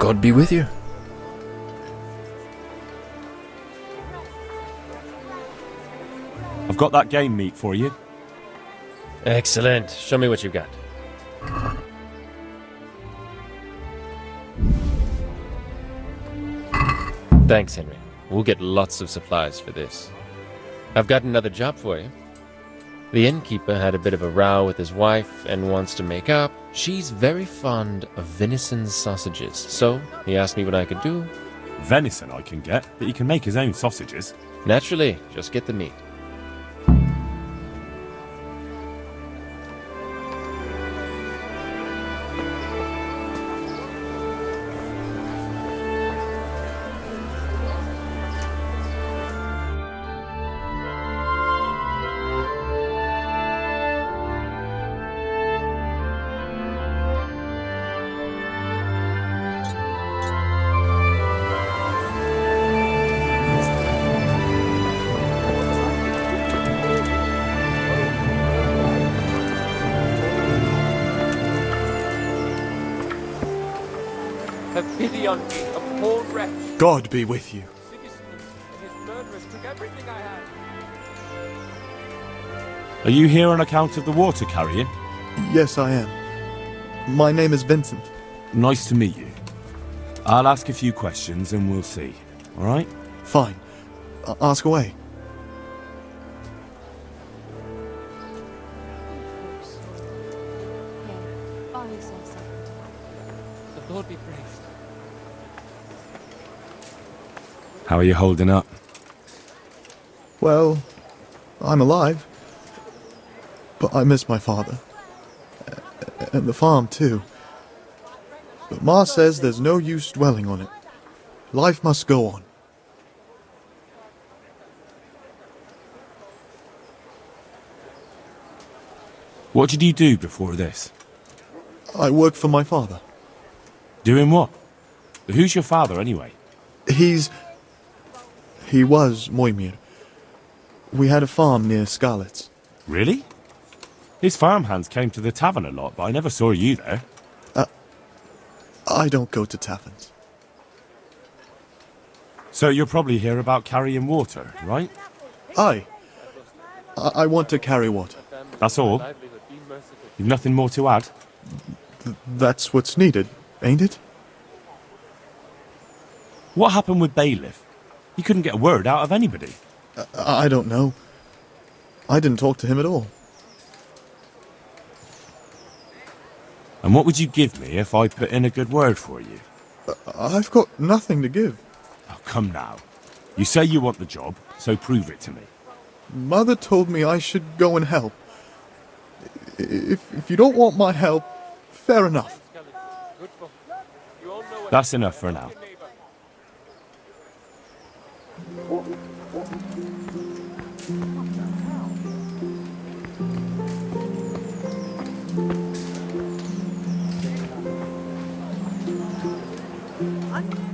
God be with you. I've got that game meat for you. Excellent. Show me what you've got. Thanks, Henry. We'll get lots of supplies for this. I've got another job for you. The innkeeper had a bit of a row with his wife and wants to make up. She's very fond of venison sausages, so he asked me what I could do. Venison I can get, but he can make his own sausages. Naturally, just get the meat. Have pity on me, a poor wretch. God be with you. Sigismund and his murderers took everything I had. Are you here on account of the water carrying? Yes, I am. My name is Vincent. Nice to meet you. I'll ask a few questions and we'll see. All right? Fine. Ask away. Buy yourself something. The Lord be praised. How are you holding up? Well, I'm alive. But I miss my father. And the farm, too. But Ma says there's no use dwelling on it. Life must go on. What did you do before this? I work for my father. Doing what? Who's your father, anyway? He was Moimir. We had a farm near Scarlett's. Really? His farmhands came to the tavern a lot, but I never saw you there. I don't go to taverns. So you're probably here about carrying water, right? I want to carry water. That's all? You've nothing more to add? That's what's needed, ain't it? What happened with Bailiff? He couldn't get a word out of anybody. I don't know. I didn't talk to him at all. And what would you give me if I put in a good word for you? I've got nothing to give. Oh, come now. You say you want the job, so prove it to me. Mother told me I should go and help. If you don't want my help, fair enough. That's enough for now.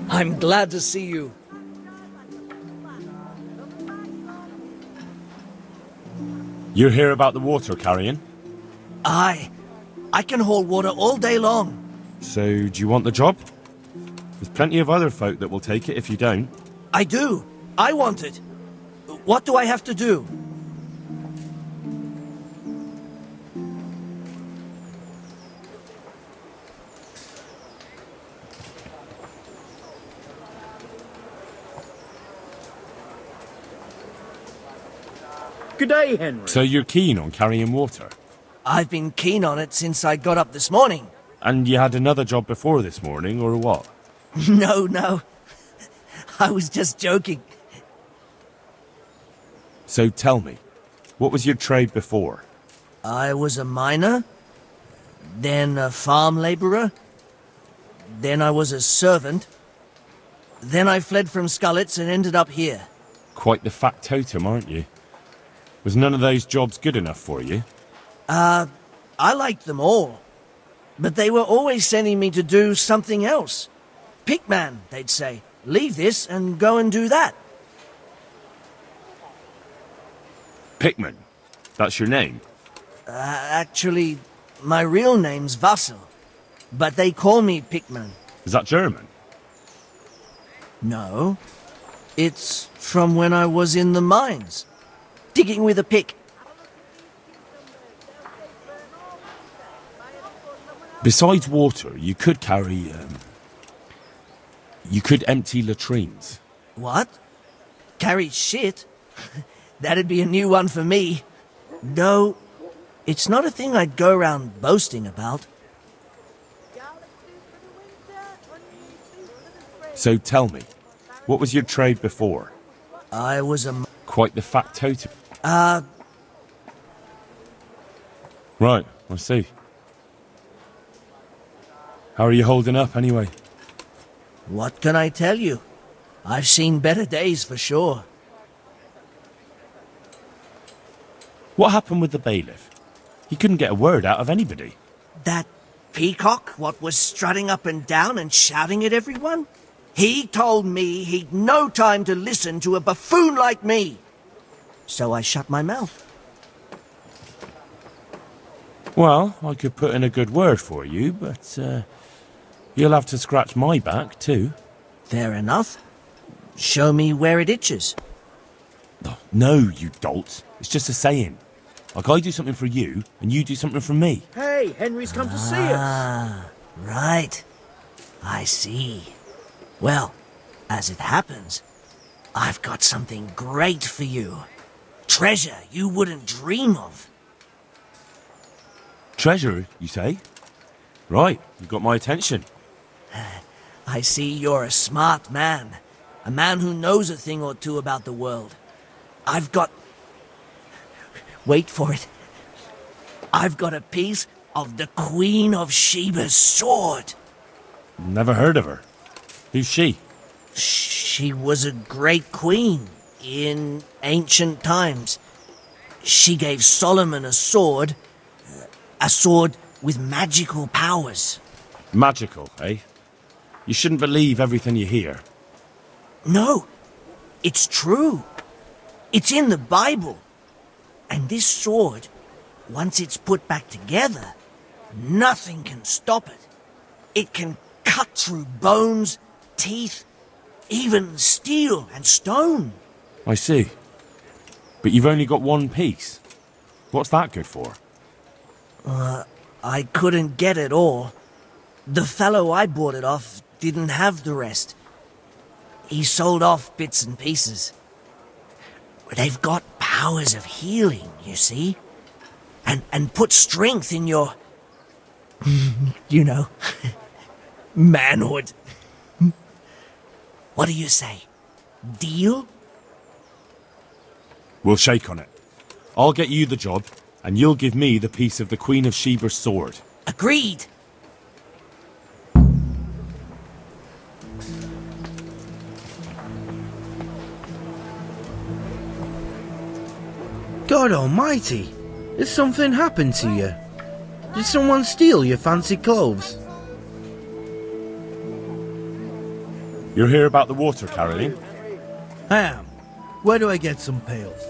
I'm glad to see you. You're here about the water carrying? I can haul water all day long. So, do you want the job? There's plenty of other folk that will take it if you don't. I do. I want it. What do I have to do? Good day, Henry. So you're keen on carrying water? I've been keen on it since I got up this morning. And you had another job before this morning, or what? No. I was just joking. So tell me, what was your trade before? I was a miner, then a farm labourer, then I was a servant, then I fled from Scarlett's and ended up here. Quite the factotum, aren't you? Was none of those jobs good enough for you? I liked them all. But they were always sending me to do something else. Pickman, they'd say. Leave this and go and do that. Pickman? That's your name? Actually, my real name's Vassal. But they call me Pickman. Is that German? No. It's from when I was in the mines, digging with a pick. Besides water, you could carry, you could empty latrines. What? Carry shit? That'd be a new one for me. No, it's not a thing I'd go around boasting about. So tell me, what was your trade before? I was a... Quite the factotum. Right, I see. How are you holding up, anyway? What can I tell you? I've seen better days for sure. What happened with the bailiff? He couldn't get a word out of anybody. That peacock, what was strutting up and down and shouting at everyone? He told me he'd no time to listen to a buffoon like me. So I shut my mouth. Well, I could put in a good word for you, but, you'll have to scratch my back, too. Fair enough. Show me where it itches. Oh, no, you dolt. It's just a saying. Like I do something for you, and you do something for me. Hey, Henry's come to see us. Ah, right. I see. Well, as it happens, I've got something great for you. Treasure you wouldn't dream of. Treasure, you say? Right, you got my attention. I see you're a smart man. A man who knows a thing or two about the world. I've got... Wait for it. I've got a piece of the Queen of Sheba's sword. Never heard of her. Who's she? She was a great queen in ancient times. She gave Solomon a sword with magical powers. Magical, eh? You shouldn't believe everything you hear. No, it's true. It's in the Bible. And this sword, once it's put back together, nothing can stop it. It can cut through bones, teeth, even steel and stone. I see. But you've only got one piece. What's that good for? I couldn't get it all. The fellow I bought it off didn't have the rest. He sold off bits and pieces. They've got powers of healing, you see? And put strength in your... you know... manhood. What do you say? Deal? We'll shake on it. I'll get you the job, and you'll give me the piece of the Queen of Sheba's sword. Agreed. God almighty! Has something happened to you? Did someone steal your fancy clothes? You're here about the water carrying? I am. Where do I get some pails?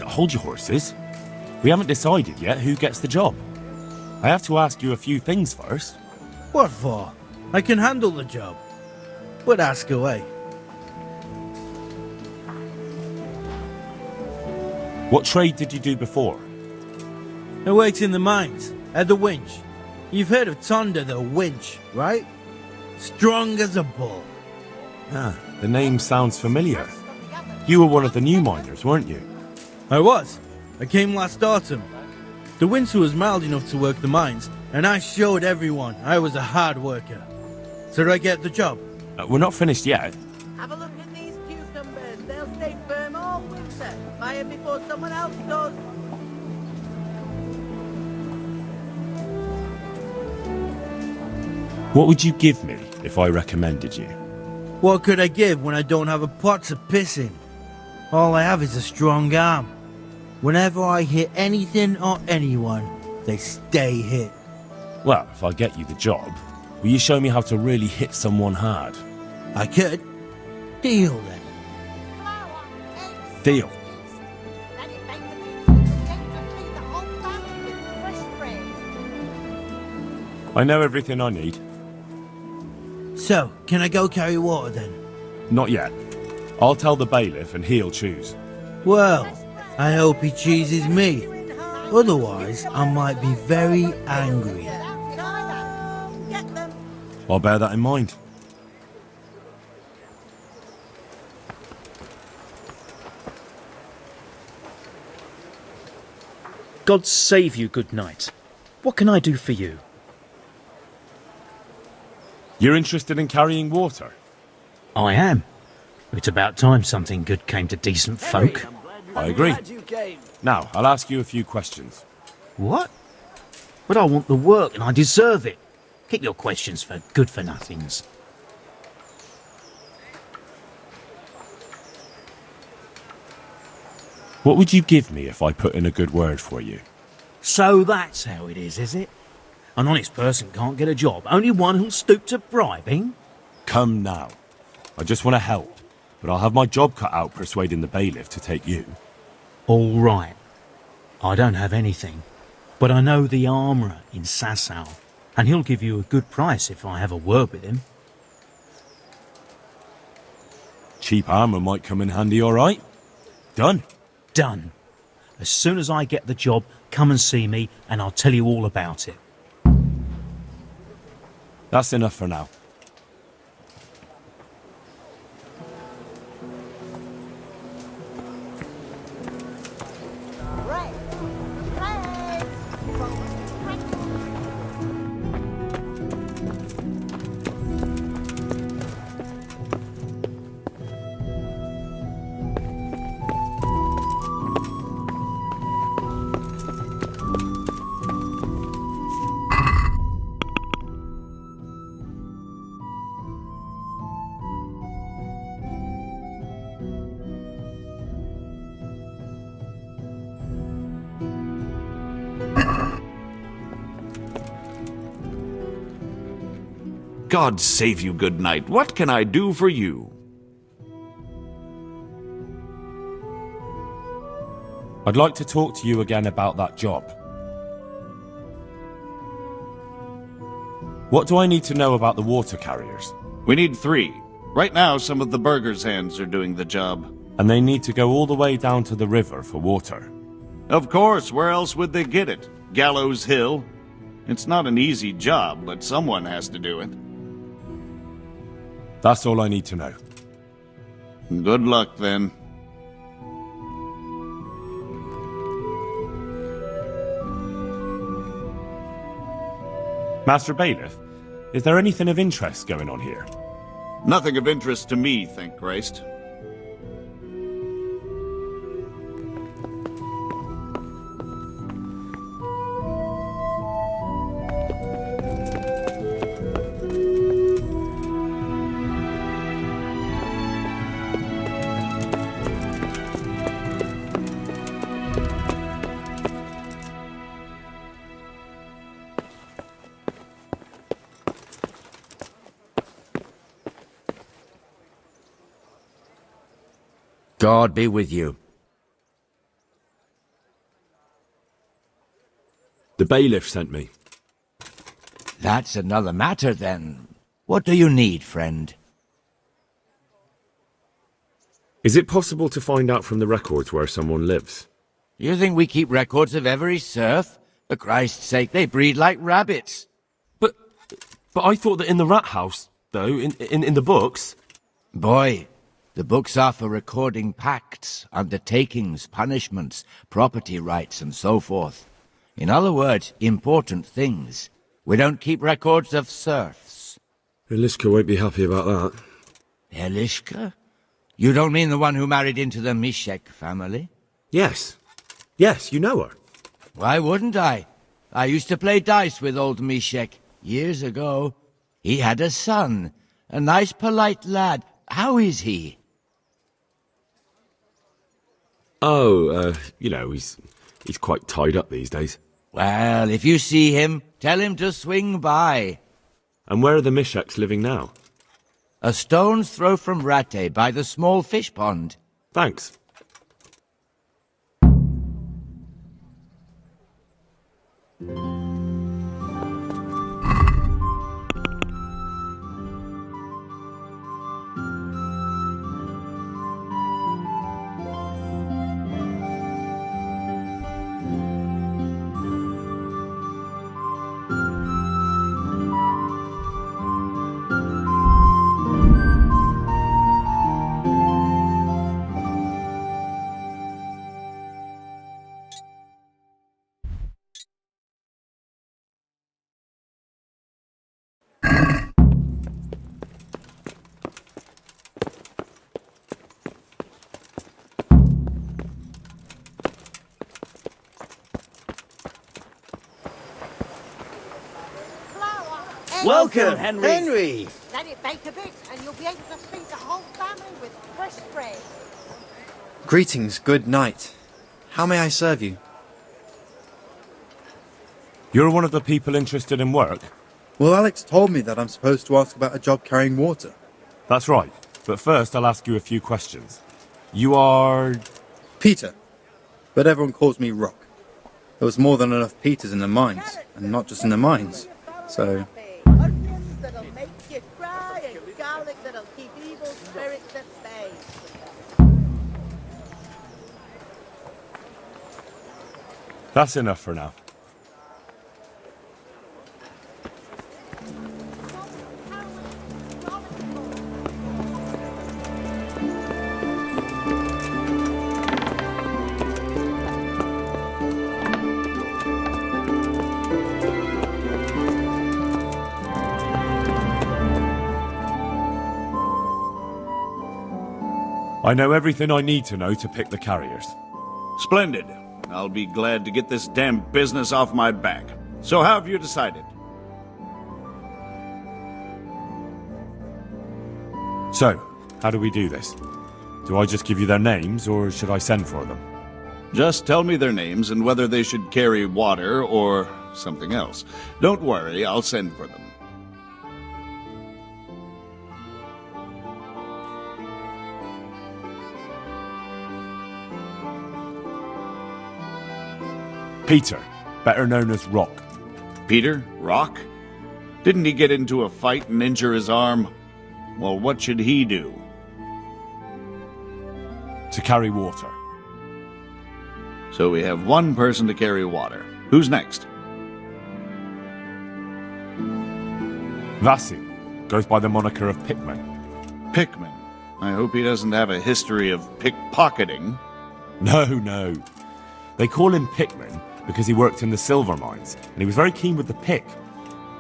Hold your horses. We haven't decided yet who gets the job. I have to ask you a few things first. What for? I can handle the job. But ask away. What trade did you do before? I worked in the mines, at the winch. You've heard of Tonda the winch, right? Strong as a bull. Ah, the name sounds familiar. You were one of the new miners, weren't you? I was. I came last autumn. The winter was mild enough to work the mines, and I showed everyone I was a hard worker. So did I get the job? We're not finished yet. Have a look at these cucumbers. They'll stay firm all winter. Buy them before someone else does. What would you give me if I recommended you? What could I give when I don't have a pot to piss in? All I have is a strong arm. Whenever I hit anything or anyone, they stay hit. Well, if I get you the job, will you show me how to really hit someone hard? I could. Deal then. Deal. I know everything I need. So, can I go carry water then? Not yet. I'll tell the bailiff and he'll choose. Well, I hope he chooses me. Otherwise, I might be very angry. Get them. I'll bear that in mind. God save you, good knight. What can I do for you? You're interested in carrying water? I am. It's about time something good came to decent folk. I agree. Now, I'll ask you a few questions. What? But I want the work and I deserve it. Keep your questions for good-for-nothings. What would you give me if I put in a good word for you? So that's how it is it? An honest person can't get a job, only one who'll stoop to bribing? Come now. I just want to help, but I'll have my job cut out persuading the bailiff to take you. All right. I don't have anything, but I know the armourer in Sasau, and he'll give you a good price if I have a word with him. Cheap armour might come in handy, all right? Done. Done. As soon as I get the job, come and see me, and I'll tell you all about it. That's enough for now. God save you, good knight. What can I do for you? I'd like to talk to you again about that job. What do I need to know about the water carriers? We need 3. Right now, some of the burgers' hands are doing the job. And they need to go all the way down to the river for water. Of course, where else would they get it? Gallows Hill? It's not an easy job, but someone has to do it. That's all I need to know. Good luck, then. Master Bailiff, is there anything of interest going on here? Nothing of interest to me, thank Christ. God be with you. The bailiff sent me. That's another matter, then. What do you need, friend? Is it possible to find out from the records where someone lives? You think we keep records of every serf? For Christ's sake, they breed like rabbits. But I thought that in the rat house, though, in the books... Boy, the books are for recording pacts, undertakings, punishments, property rights, and so forth. In other words, important things. We don't keep records of serfs. Elishka won't be happy about that. Elishka? You don't mean the one who married into the Mishek family? Yes. Yes, you know her. Why wouldn't I? I used to play dice with old Mishek years ago. He had a son, a nice polite lad. How is he? Oh, he's quite tied up these days. Well, if you see him, tell him to swing by. And where are the Misheks living now? A stone's throw from Ratte by the small fish pond. Thanks. Welcome, Henry. Let it bake a bit, and you'll be able to feed the whole family with fresh bread. Greetings, good night. How may I serve you? You're one of the people interested in work? Well, Alex told me that I'm supposed to ask about a job carrying water. That's right. But first, I'll ask you a few questions. You are... Peter. But everyone calls me Rock. There was more than enough Peters in the mines, and not just in the mines. So... Onions that'll make you cry, and garlic that'll keep evil spirits at bay. That's enough for now. I know everything I need to know to pick the carriers. Splendid. I'll be glad to get this damn business off my back. So how have you decided? So, how do we do this? Do I just give you their names, or should I send for them? Just tell me their names and whether they should carry water or something else. Don't worry, I'll send for them. Peter, better known as Rock. Peter? Rock? Didn't he get into a fight and injure his arm? Well, what should he do? To carry water. So we have one person to carry water. Who's next? Vasil goes by the moniker of Pickman. Pickman? I hope he doesn't have a history of pickpocketing. No. They call him Pickman because he worked in the silver mines, and he was very keen with the pick.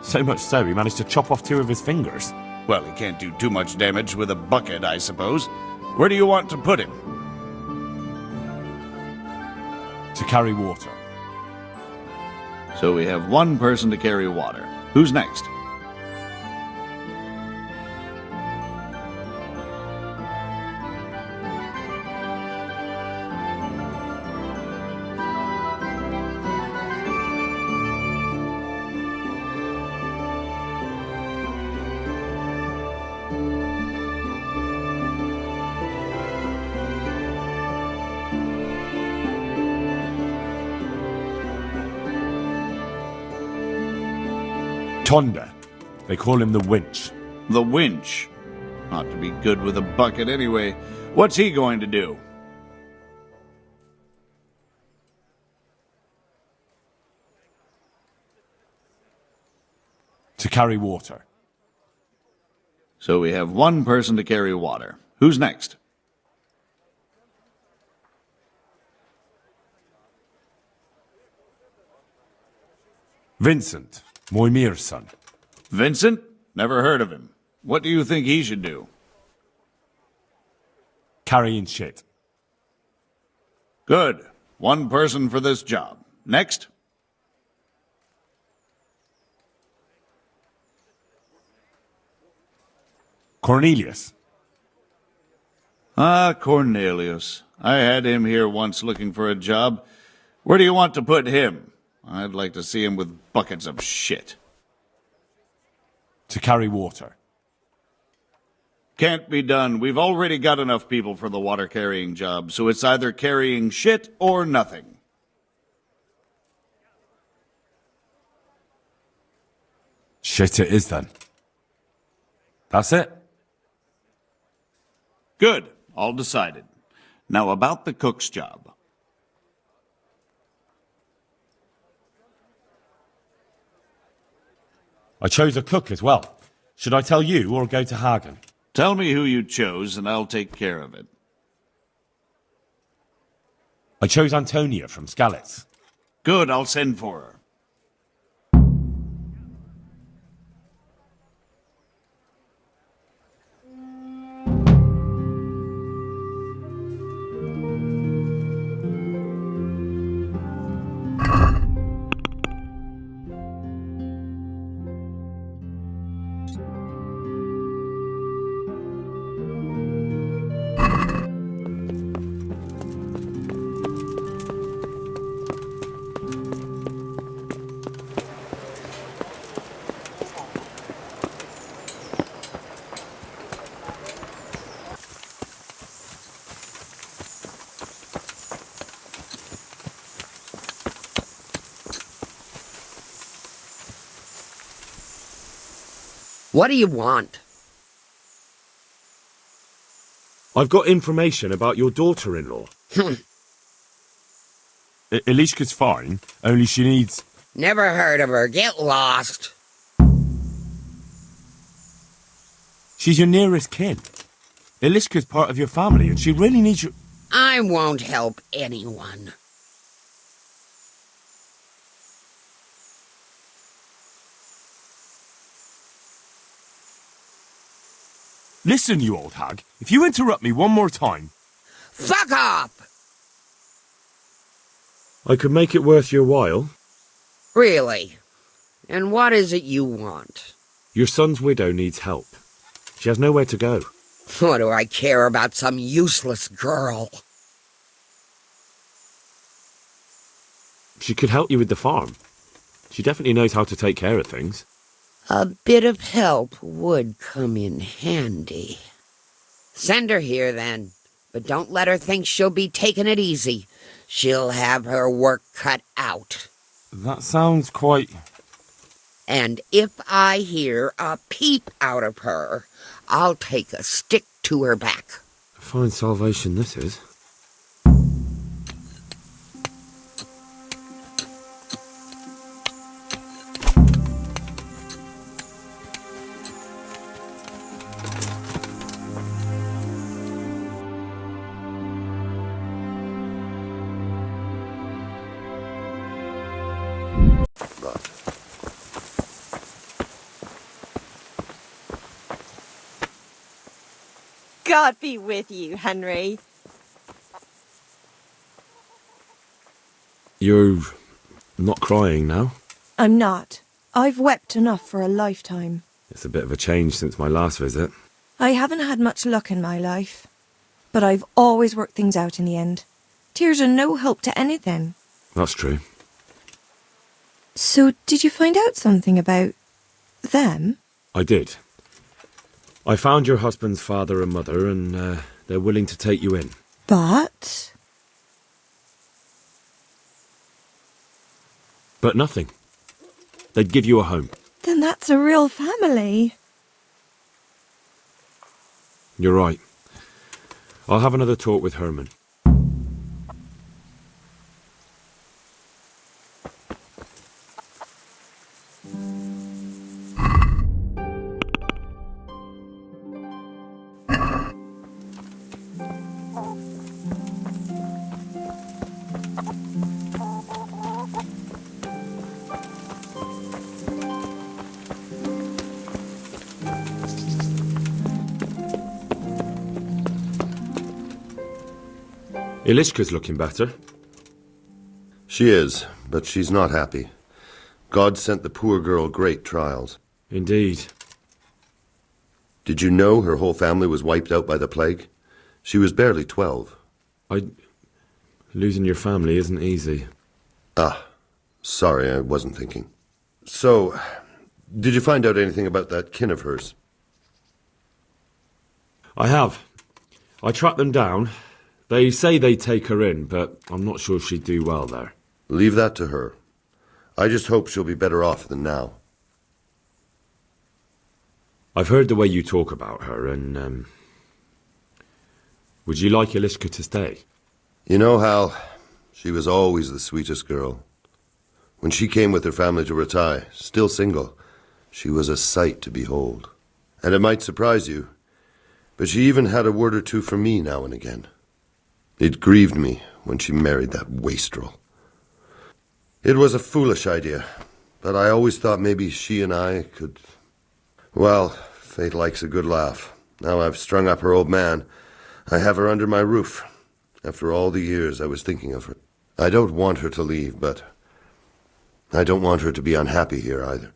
So much so, he managed to chop off 2 of his fingers. Well, he can't do too much damage with a bucket, I suppose. Where do you want to put him? To carry water. So we have one person to carry water. Who's next? Tonda. They call him the Winch. The Winch. Ought to be good with a bucket anyway. What's he going to do? To carry water. So we have one person to carry water. Who's next? Vincent, Moimir's son. Vincent? Never heard of him. What do you think he should do? Carrying shit. Good. One person for this job. Next? Cornelius. Ah, Cornelius. I had him here once looking for a job. Where do you want to put him? I'd like to see him with buckets of shit. To carry water. Can't be done. We've already got enough people for the water-carrying job, so it's either carrying shit or nothing. Shit it is then. That's it? Good. All decided. Now about the cook's job. I chose a cook as well. Should I tell you or go to Hagen? Tell me who you chose and I'll take care of it. I chose Antonia from Skalitz. Good, I'll send for her. What do you want? I've got information about your daughter-in-law. Elishka's fine, only she needs... Never heard of her. Get lost. She's your nearest kin. Elishka's part of your family, and she really needs you... I won't help anyone. Listen, you old hag. If you interrupt me one more time... Fuck off! I could make it worth your while. Really? And what is it you want? Your son's widow needs help. She has nowhere to go. What do I care about some useless girl? She could help you with the farm. She definitely knows how to take care of things. A bit of help would come in handy. Send her here, then. But don't let her think she'll be taking it easy. She'll have her work cut out. That sounds quite... And if I hear a peep out of her, I'll take a stick to her back. A fine salvation this is. God be with you, Henry. You're not crying now? I'm not. I've wept enough for a lifetime. It's a bit of a change since my last visit. I haven't had much luck in my life, but I've always worked things out in the end. Tears are no help to anything. That's true. So, did you find out something about them? I did. I found your husband's father and mother, and they're willing to take you in. But nothing. They'd give you a home. then that's a real family. You're right. I'll have another talk with Herman. Elishka's looking better. She is, but she's not happy. God sent the poor girl great trials. Indeed. Did you know her whole family was wiped out by the plague? She was barely 12. Losing your family isn't easy. Ah, sorry, I wasn't thinking. So, did you find out anything about that kin of hers? I have. I tracked them down. They say they'd take her in, but I'm not sure she'd do well there. Leave that to her. I just hope she'll be better off than now. I've heard the way you talk about her, and, would you like Elishka to stay? You know, Hal, she was always the sweetest girl. When she came with her family to Ratai, still single, she was a sight to behold. And it might surprise you, but she even had a word or two for me now and again. It grieved me when she married that wastrel. It was a foolish idea, but I always thought maybe she and I could... Well, fate likes a good laugh. Now I've strung up her old man. I have her under my roof. After all the years I was thinking of her. I don't want her to leave, but I don't want her to be unhappy here either.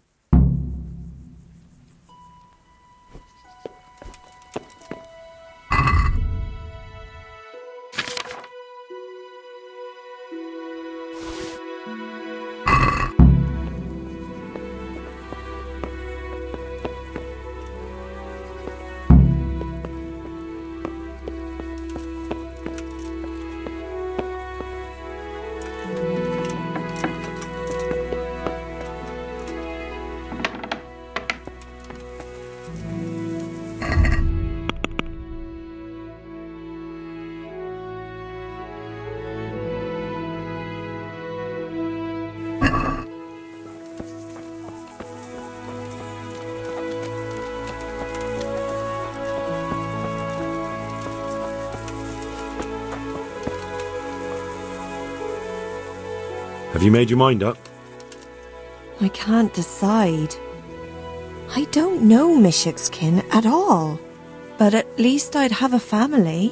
Have you made your mind up? I can't decide. I don't know Mishik's at all, but at least I'd have a family.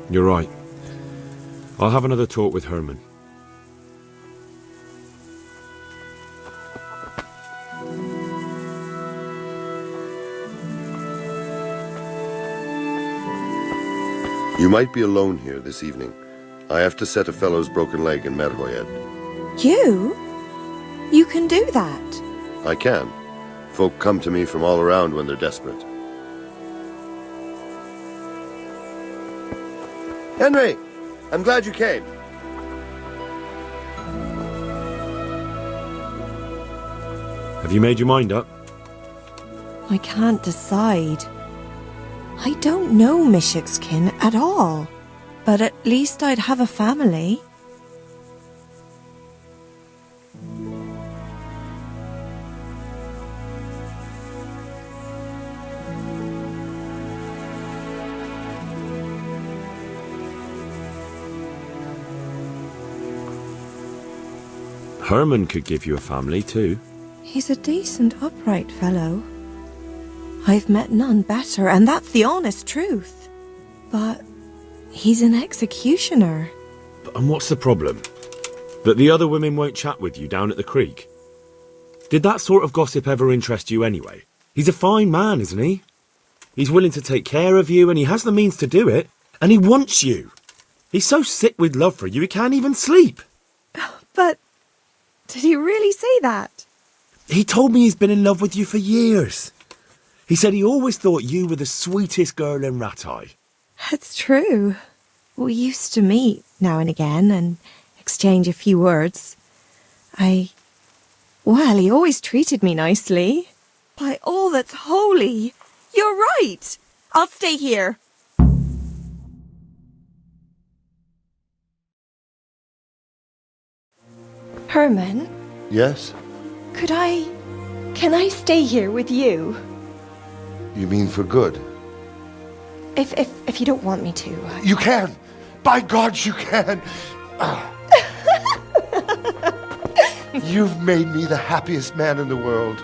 You're right. I'll have another talk with Herman. You might be alone here this evening. I have to set a fellow's broken leg in Merhoyed. You? You can do that? I can. Folk come to me from all around when they're desperate. Henry! I'm glad you came. Have you made your mind up? I can't decide. I don't know Mishik's at all, but at least I'd have a family. Herman could give you a family too. He's a decent, upright fellow. I've met none better, and that's the honest truth. But he's an executioner. And what's the problem? That the other women won't chat with you down at the creek? Did that sort of gossip ever interest you anyway? He's a fine man, isn't he? He's willing to take care of you, and he has the means to do it, and he wants you. He's so sick with love for you, he can't even sleep. But did he really say that? He told me he's been in love with you for years. He said he always thought you were the sweetest girl in Rattay. That's true. We used to meet now and again and exchange a few words. Well, he always treated me nicely. By all that's holy, you're right. I'll stay here. Herman? Yes? Can I stay here with you? You mean for good? If you don't want me to. You can! By God, you can! You've made me the happiest man in the world.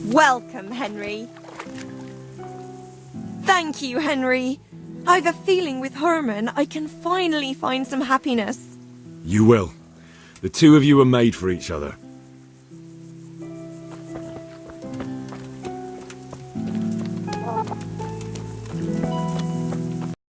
Welcome, Henry. Thank you, Henry. I've a feeling with Herman I can finally find some happiness. You will. The two of you are made for each other.